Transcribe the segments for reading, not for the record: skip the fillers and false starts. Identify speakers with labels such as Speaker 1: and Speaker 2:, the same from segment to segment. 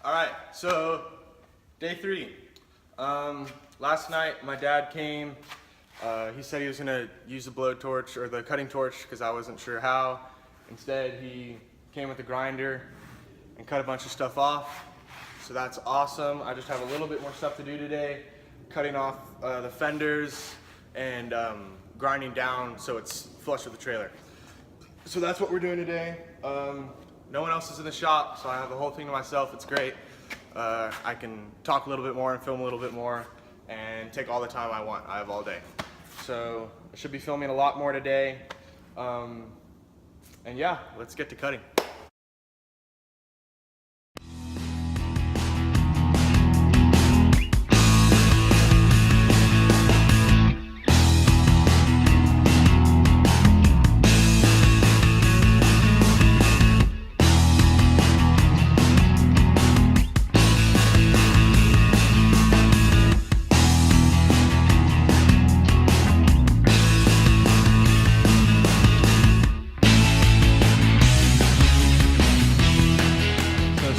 Speaker 1: Alright, so day 3. Last night my dad came. He said he was going to use the blowtorch or the cutting torch because I wasn't sure how. Instead, he came with a grinder and cut a bunch of stuff off. So that's awesome. I just have a little bit more stuff to do today. Cutting off the fenders and grinding down so it's flush with the trailer. So that's what we're doing today. No one else is in the shop, so I have the whole thing to myself. It's great. I can talk a little bit more and film a little bit more and take all the time I want. I have all day. So I should be filming a lot more today. And yeah, let's get to cutting.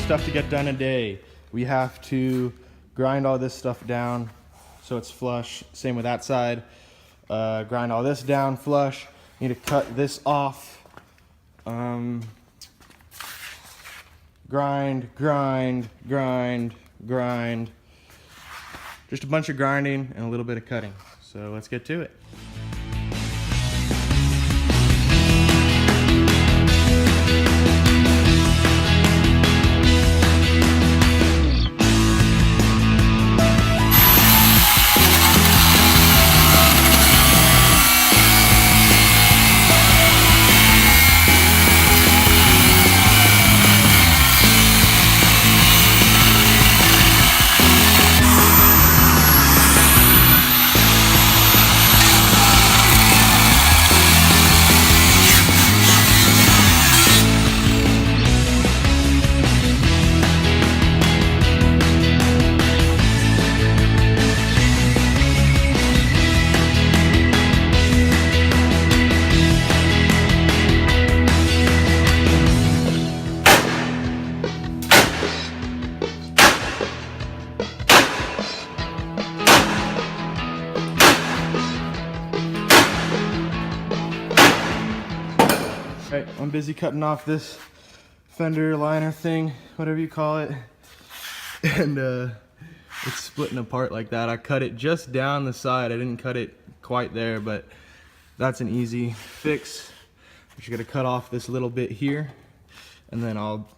Speaker 1: Stuff to get done today. We have to grind all this stuff down so it's flush. Same with that side. Grind all this down flush. Need to cut this off. Grind. Just a bunch of grinding and a little bit of cutting. So let's get to it. Right, I'm busy cutting off this fender liner thing, whatever you call it, and it's splitting apart like that. I cut it just down the side. I didn't cut it quite there, but that's an easy fix. I'm just gonna cut off this little bit here, and then I'll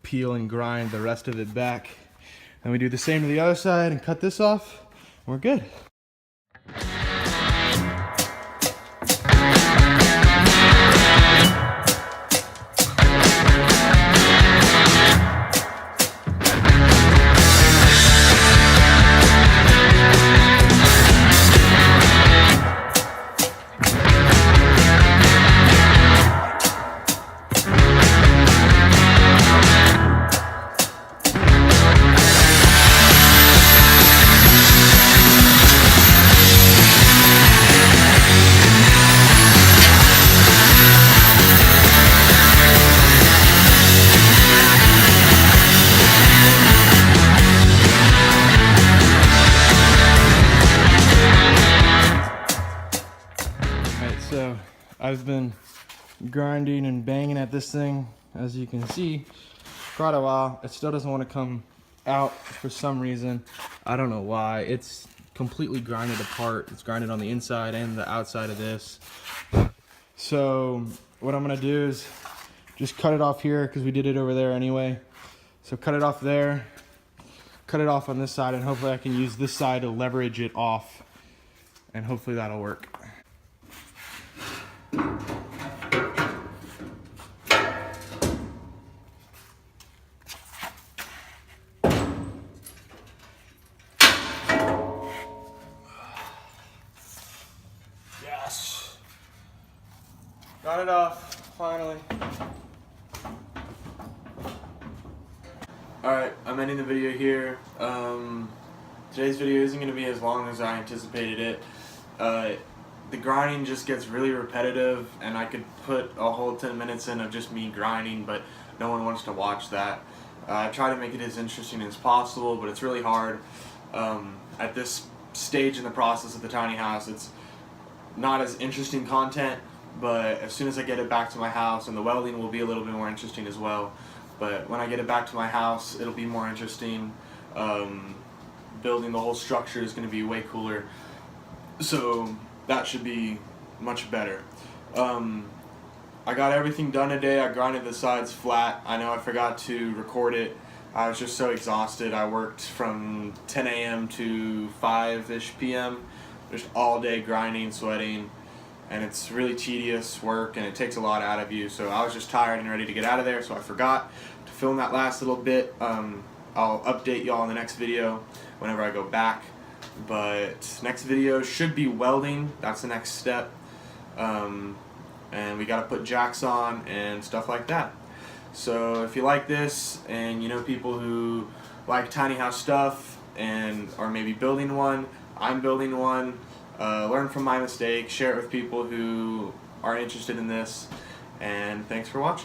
Speaker 1: peel and grind the rest of it back. And we do the same to the other side and cut this off, and we're good. So I've been grinding and banging at this thing, as you can see, quite a while. It still doesn't want to come out for some reason. I don't know why. It's completely grinded apart. It's grinded on the inside and the outside of this. So what I'm gonna do is just cut it off here because we did it over there anyway. So cut it off there, cut it off on this side, and hopefully I can use this side to leverage it off, and hopefully that'll work. Yes! Got it off, finally. Alright, I'm ending the video here. Today's video isn't going to be as long as I anticipated it. The grinding just gets really repetitive, and I could put a whole 10 minutes in of just me grinding, but no one wants to watch that. I try to make it as interesting as possible, but it's really hard. At this stage in the process of the tiny house, it's not as interesting content, but as soon as I get it back to my house, and the welding will be a little bit more interesting as well, but when I get it back to my house, it'll be more interesting. Building the whole structure is going to be way cooler, so that should be much better. I got everything done today. I grinded the sides flat. I know I forgot to record it. I was just so exhausted. I worked from 10 a.m. to 5-ish p.m. just all day grinding, sweating, and it's really tedious work and it takes a lot out of you. So I was just tired and ready to get out of there, so I forgot to film that last little bit. I'll update y'all in the next video whenever I go back. But next video should be welding. That's the next step. And we gotta put jacks on and stuff like that. So if you like this and you know people who like tiny house stuff and are maybe building one, I'm building one, learn from my mistakes, share it with people who are interested in this, and thanks for watching.